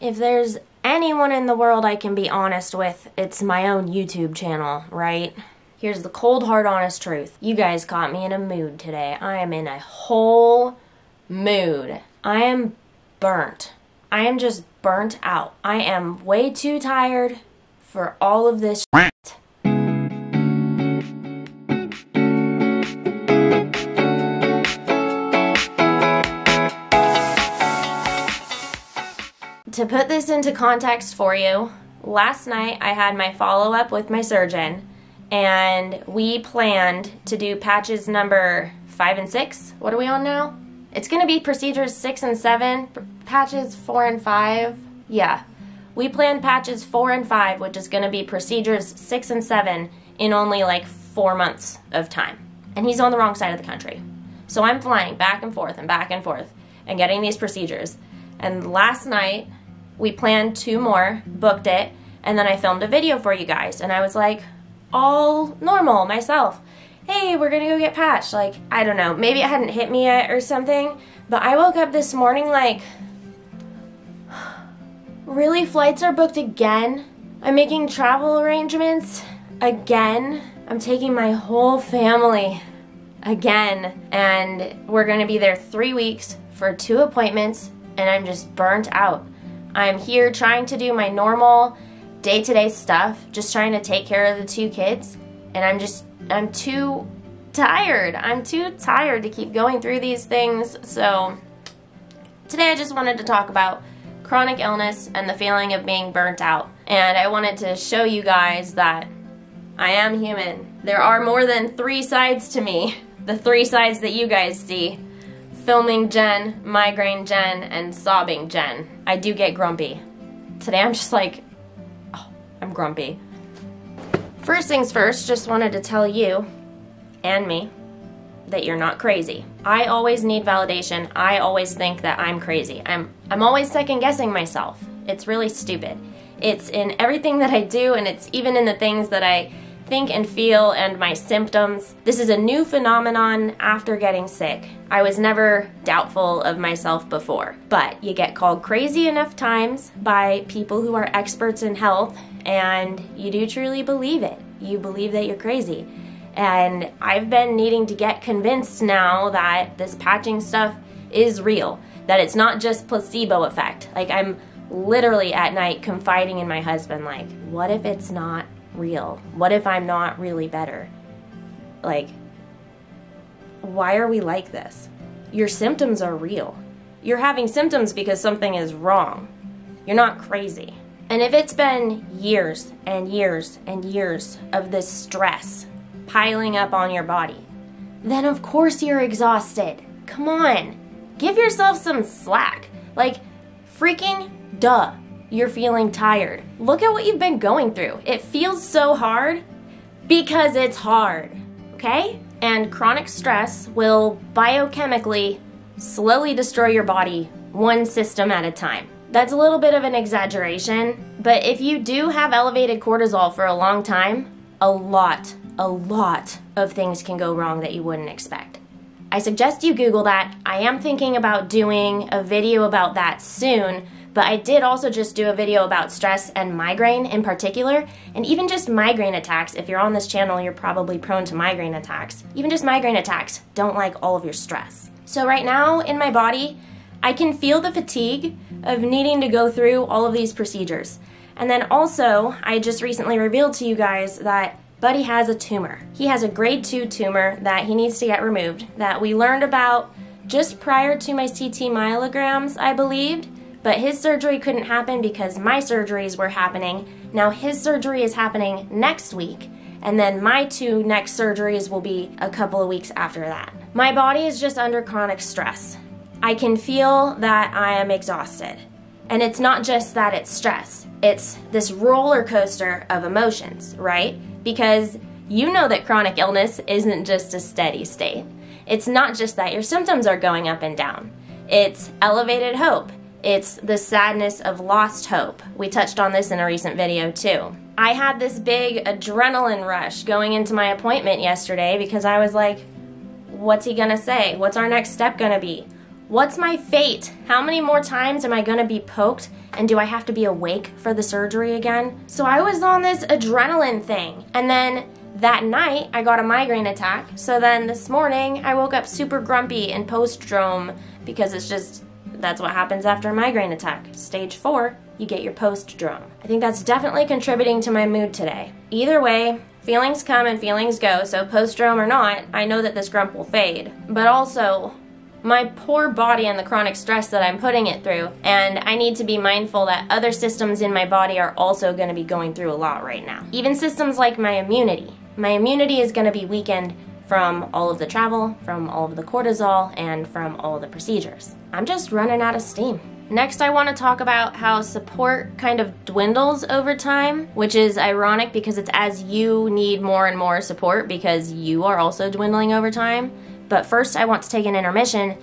If there's anyone in the world I can be honest with, it's my own YouTube channel, right? Here's the cold, hard, honest truth. You guys caught me in a mood today. I am in a whole mood. I am burnt. I am just burnt out. I am way too tired for all of this shit. To put this into context for you, last night I had my follow-up with my surgeon, and we planned to do patches number 5 and 6. What are we on now? It's going to be procedures 6 and 7, patches 4 and 5. Yeah, we planned patches 4 and 5, which is going to be procedures 6 and 7 in only like 4 months of time. And he's on the wrong side of the country. So I'm flying back and forth and getting these procedures. And last night, we planned 2 more, booked it, and then I filmed a video for you guys. And I was like, all normal, myself. Hey, we're gonna go get patched. Like, I don't know, maybe it hadn't hit me yet or something, but I woke up this morning like, really, flights are booked again? I'm making travel arrangements again? I'm taking my whole family again, and we're gonna be there 3 weeks for 2 appointments, and I'm just burnt out. I'm here trying to do my normal day-to-day stuff, just trying to take care of the 2 kids, and I'm too tired. I'm too tired to keep going through these things. So today I just wanted to talk about chronic illness and the feeling of being burnt out. And I wanted to show you guys that I am human. There are more than 3 sides to me. The 3 sides that you guys see. Filming Jen, migraine Jen, and sobbing Jen. I do get grumpy. Today I'm just like, oh, I'm grumpy. First things first, just wanted to tell you and me that you're not crazy. I always need validation. I always think that I'm crazy. I'm always second guessing myself. It's really stupid. It's in everything that I do, and it's even in the things that I think and feel and my symptoms. This is a new phenomenon after getting sick. I was never doubtful of myself before, but you get called crazy enough times by people who are experts in health, and you do truly believe it. You believe that you're crazy. And I've been needing to get convinced now that this patching stuff is real, that it's not just placebo effect. Like, I'm literally at night confiding in my husband, like, what if it's not real? What if I'm not really better? Like, why are we like this? Your symptoms are real. You're having symptoms because something is wrong. You're not crazy. And if it's been years and years and years of this stress piling up on your body, then of course you're exhausted. Come on, give yourself some slack. Like, freaking duh. You're feeling tired. Look at what you've been going through. It feels so hard because it's hard, okay? And chronic stress will biochemically slowly destroy your body, one system at a time. That's a little bit of an exaggeration, but if you do have elevated cortisol for a long time, a lot of things can go wrong that you wouldn't expect. I suggest you Google that. I am thinking about doing a video about that soon, but I did also just do a video about stress and migraine in particular, and even just migraine attacks. If you're on this channel, you're probably prone to migraine attacks. Even just migraine attacks don't like all of your stress. So right now in my body, I can feel the fatigue of needing to go through all of these procedures. And then also, I just recently revealed to you guys that Buddy has a tumor. He has a grade 2 tumor that he needs to get removed, that we learned about just prior to my CT myelograms, I believed. But his surgery couldn't happen because my surgeries were happening. Now his surgery is happening next week, and then my 2 next surgeries will be a couple of weeks after that. My body is just under chronic stress. I can feel that I am exhausted. And it's not just that it's stress. It's this roller coaster of emotions, right? Because you know that chronic illness isn't just a steady state. It's not just that your symptoms are going up and down. It's elevated hope. It's the sadness of lost hope. We touched on this in a recent video too. I had this big adrenaline rush going into my appointment yesterday because I was like, what's he gonna say? What's our next step gonna be? What's my fate? How many more times am I gonna be poked? And do I have to be awake for the surgery again? So I was on this adrenaline thing. And then that night, I got a migraine attack. So then this morning, I woke up super grumpy and post-drome because it's just, that's what happens after a migraine attack. Stage 4, you get your post-drome. I think that's definitely contributing to my mood today. Either way, feelings come and feelings go, so post-drome or not, I know that this grump will fade. But also, my poor body and the chronic stress that I'm putting it through, and I need to be mindful that other systems in my body are also going to be going through a lot right now. Even systems like my immunity. My immunity is going to be weakened from all of the travel, from all of the cortisol, and from all of the procedures. I'm just running out of steam. Next, I want to talk about how support kind of dwindles over time, which is ironic because it's as you need more and more support because you are also dwindling over time. But first, I want to take an intermission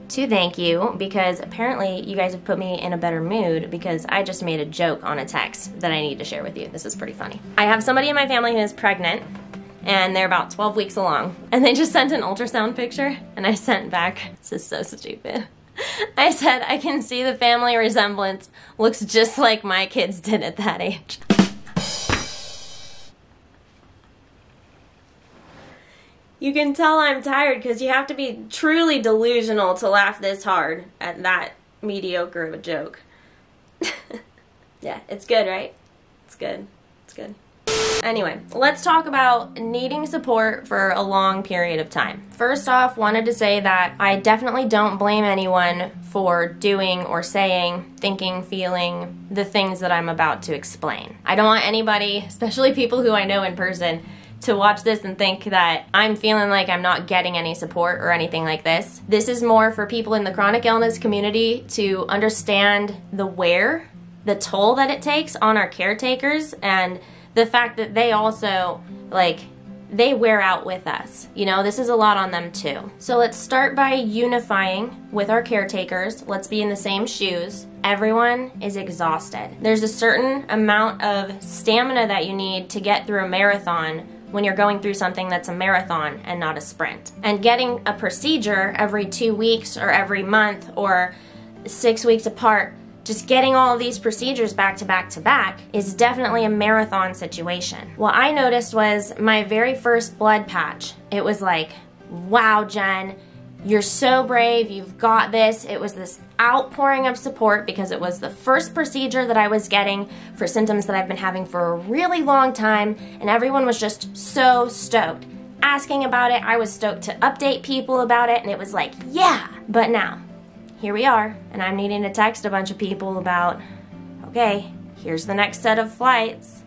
to thank you because apparently you guys have put me in a better mood because I just made a joke on a text that I need to share with you. This is pretty funny. I have somebody in my family who is pregnant and they're about 12 weeks along and they just sent an ultrasound picture and I sent back, this is so stupid. I said, I can see the family resemblance looks just like my kids did at that age. You can tell I'm tired because you have to be truly delusional to laugh this hard at that mediocre of a joke. Yeah, it's good, right? It's good. It's good. Anyway, let's talk about needing support for a long period of time. First off, wanted to say that I definitely don't blame anyone for doing or saying, thinking, feeling the things that I'm about to explain. I don't want anybody, especially people who I know in person, to watch this and think that I'm feeling like I'm not getting any support or anything like this. This is more for people in the chronic illness community to understand the toll that it takes on our caretakers and the fact that they also, they wear out with us. You know, this is a lot on them too. So let's start by unifying with our caretakers. Let's be in the same shoes. Everyone is exhausted. There's a certain amount of stamina that you need to get through a marathon when you're going through something that's a marathon and not a sprint. And getting a procedure every 2 weeks or every month or 6 weeks apart, just getting all of these procedures back to back to back is definitely a marathon situation. What I noticed was my very first blood patch. It was like, wow, Jen, you're so brave, you've got this. It was this outpouring of support because it was the first procedure that I was getting for symptoms that I've been having for a really long time, and everyone was just so stoked. Asking about it, I was stoked to update people about it, and it was like, yeah. But now, here we are, and I'm needing to text a bunch of people about, okay, here's the next set of flights.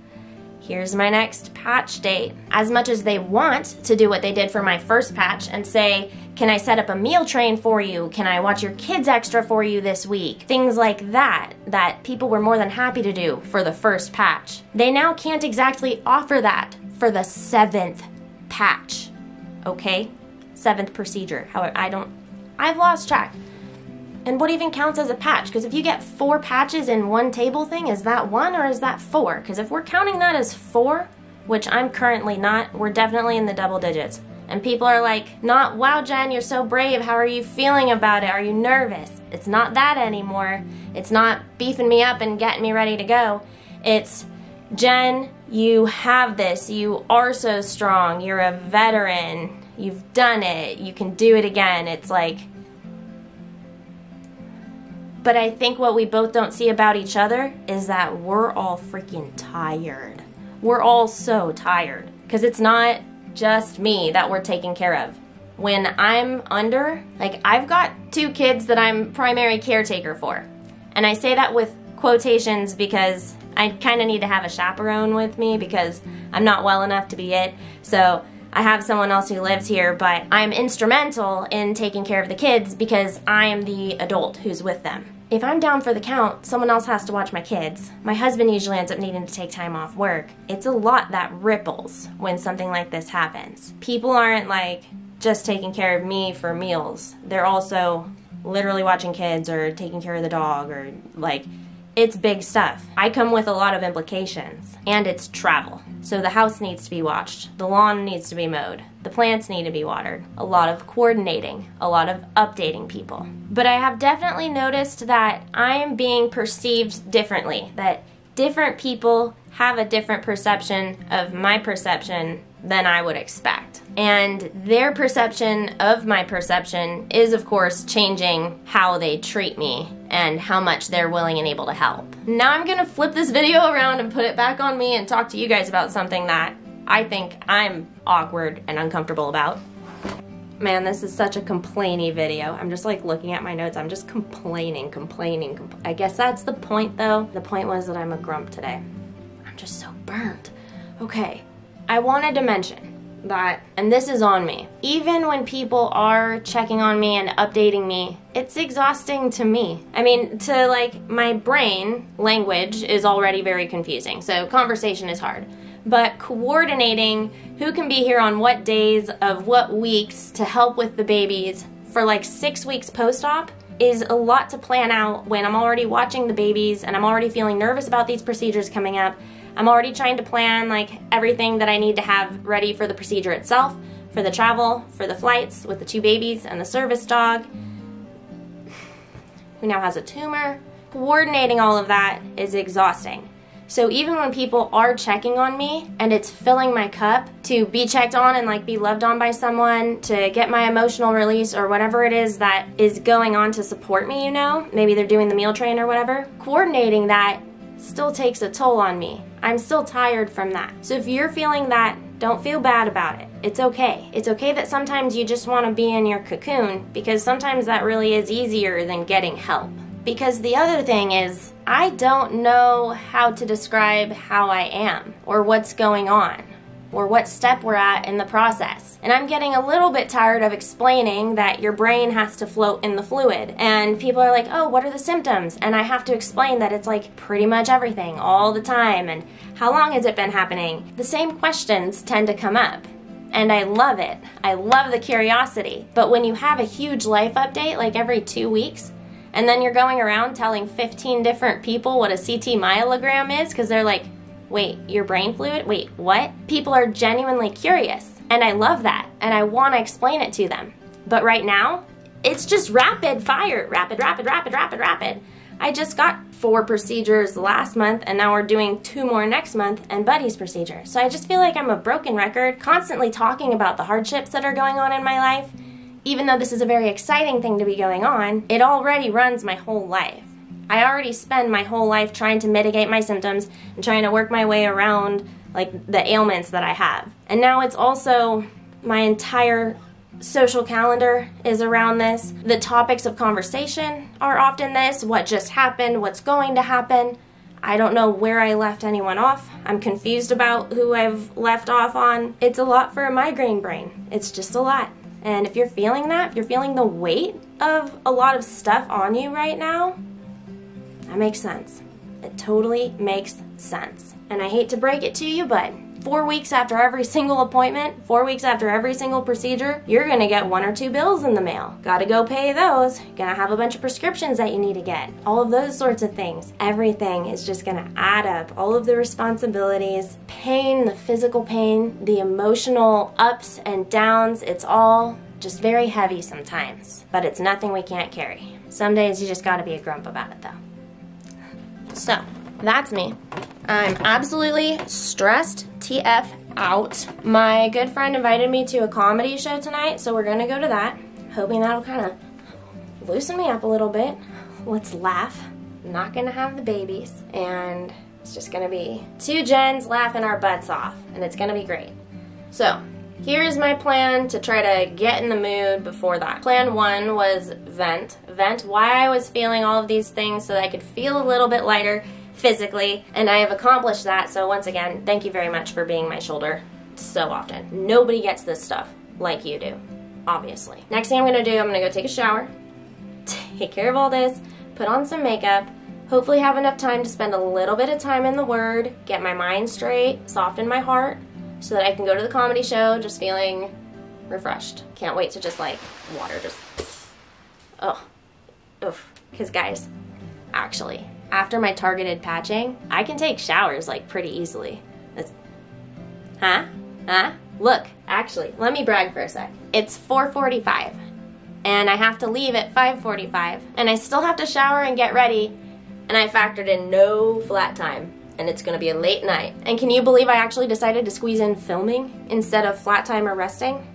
Here's my next patch date. As much as they want to do what they did for my first patch and say, can I set up a meal train for you? Can I watch your kids extra for you this week? Things like that people were more than happy to do for the first patch. They now can't exactly offer that for the 7th patch, okay? 7th procedure. However, I've lost track. And what even counts as a patch? Because if you get 4 patches in one table thing, is that 1 or is that 4? Because if we're counting that as 4, which I'm currently not, we're definitely in the double digits. And people are like, not, wow, Jen, you're so brave. How are you feeling about it? Are you nervous? It's not that anymore. It's not beefing me up and getting me ready to go. It's, Jen, you have this. You are so strong. You're a veteran. You've done it. You can do it again. It's like, but I think what we both don't see about each other is that we're all freaking tired. We're all so tired. Because it's not just me that we're taking care of. When I'm under, I've got 2 kids that I'm primary caretaker for. And I say that with quotations because I kind of need to have a chaperone with me because I'm not well enough to be it. So I have someone else who lives here, but I'm instrumental in taking care of the kids because I am the adult who's with them. If I'm down for the count, someone else has to watch my kids. My husband usually ends up needing to take time off work. It's a lot that ripples when something like this happens. People aren't just taking care of me for meals. They're also literally watching kids or taking care of the dog or it's big stuff. I come with a lot of implications, and it's travel. So the house needs to be watched, the lawn needs to be mowed, The plants need to be watered. A lot of coordinating, a lot of updating people. But I have definitely noticed that I am being perceived differently, that different people have a different perception of my perception than I would expect. And their perception of my perception is, of course, changing how they treat me and how much they're willing and able to help. Now I'm gonna flip this video around and put it back on me and talk to you guys about something that I think I'm awkward and uncomfortable about. Man, this is such a complainy video. I'm just like looking at my notes. I'm just complaining. I guess that's the point though. The point was that I'm a grump today. I'm just so burnt. Okay, I wanted to mention that, and this is on me, even when people are checking on me and updating me, it's exhausting to me. I mean, to like my brain, language is already very confusing, so conversation is hard. But coordinating who can be here on what days of what weeks to help with the babies for like 6 weeks post-op is a lot to plan out when I'm already watching the babies and I'm already feeling nervous about these procedures coming up. I'm already trying to plan like everything that I need to have ready for the procedure itself, for the travel, for the flights with the 2 babies and the service dog who now has a tumor. Coordinating all of that is exhausting. So even when people are checking on me and it's filling my cup to be checked on and like be loved on by someone, to get my emotional release or whatever it is that is going on to support me, you know, maybe they're doing the meal train or whatever, coordinating that still takes a toll on me. I'm still tired from that. So if you're feeling that, don't feel bad about it. It's okay. It's okay that sometimes you just want to be in your cocoon, because sometimes that really is easier than getting help. Because the other thing is, I don't know how to describe how I am, or what's going on, or what step we're at in the process. And I'm getting a little bit tired of explaining that your brain has to float in the fluid. And people are like, oh, what are the symptoms? And I have to explain that it's like pretty much everything all the time. And how long has it been happening? The same questions tend to come up. And I love it. I love the curiosity. But when you have a huge life update like every 2 weeks, and then you're going around telling 15 different people what a CT myelogram is because they're like, wait, your brain fluid? Wait, what? People are genuinely curious, and I love that, and I want to explain it to them. But right now, it's just rapid fire. Rapid. I just got 4 procedures last month, and now we're doing 2 more next month, and Buddy's procedure. So I just feel like I'm a broken record, constantly talking about the hardships that are going on in my life. Even though this is a very exciting thing to be going on, it already runs my whole life. I already spend my whole life trying to mitigate my symptoms and trying to work my way around like the ailments that I have. And now it's also my entire social calendar is around this. The topics of conversation are often this: what just happened, what's going to happen. I don't know where I left anyone off. I'm confused about who I've left off on. It's a lot for a migraine brain. It's just a lot. And if you're feeling that, if you're feeling the weight of a lot of stuff on you right now, that makes sense. It totally makes sense. And I hate to break it to you, but 4 weeks after every single appointment, 4 weeks after every single procedure, you're gonna get 1 or 2 bills in the mail. Gotta go pay those. Gonna have a bunch of prescriptions that you need to get. All of those sorts of things. Everything is just gonna add up. All of the responsibilities, pain, the physical pain, the emotional ups and downs, it's all just very heavy sometimes. But it's nothing we can't carry. Some days you just gotta be a grump about it though. So, that's me. I'm absolutely stressed TF out. My good friend invited me to a comedy show tonight, so we're gonna go to that. Hoping that'll kind of loosen me up a little bit. Let's laugh. I'm not gonna have the babies, and it's just gonna be 2 gens laughing our butts off, and it's gonna be great. So, here's my plan to try to get in the mood before that. Plan 1 was vent. Vent why I was feeling all of these things so that I could feel a little bit lighter physically, and I have accomplished that. So once again, thank you very much for being my shoulder so often. Nobody gets this stuff like you do, obviously. Next thing I'm gonna do, I'm gonna go take a shower, take care of all this, put on some makeup, hopefully have enough time to spend a little bit of time in the Word, get my mind straight, soften my heart, so that I can go to the comedy show just feeling refreshed. Can't wait to just like water just, oh, oof. Because guys, actually, after my targeted patching, I can take showers like pretty easily. Huh? Look, actually, let me brag for a sec. It's 4:45, and I have to leave at 5:45, and I still have to shower and get ready, and I factored in no flat time, and it's gonna be a late night. And can you believe I actually decided to squeeze in filming instead of flat time or resting?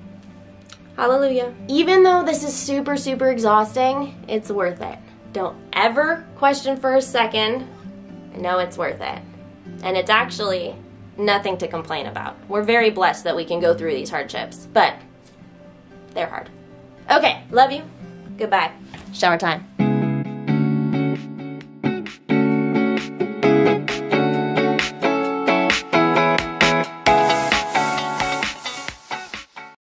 Hallelujah. Even though this is super, super exhausting, it's worth it. Don't ever question for a second. I know it's worth it. And it's actually nothing to complain about. We're very blessed that we can go through these hardships, but they're hard. Okay, love you. Goodbye. Shower time.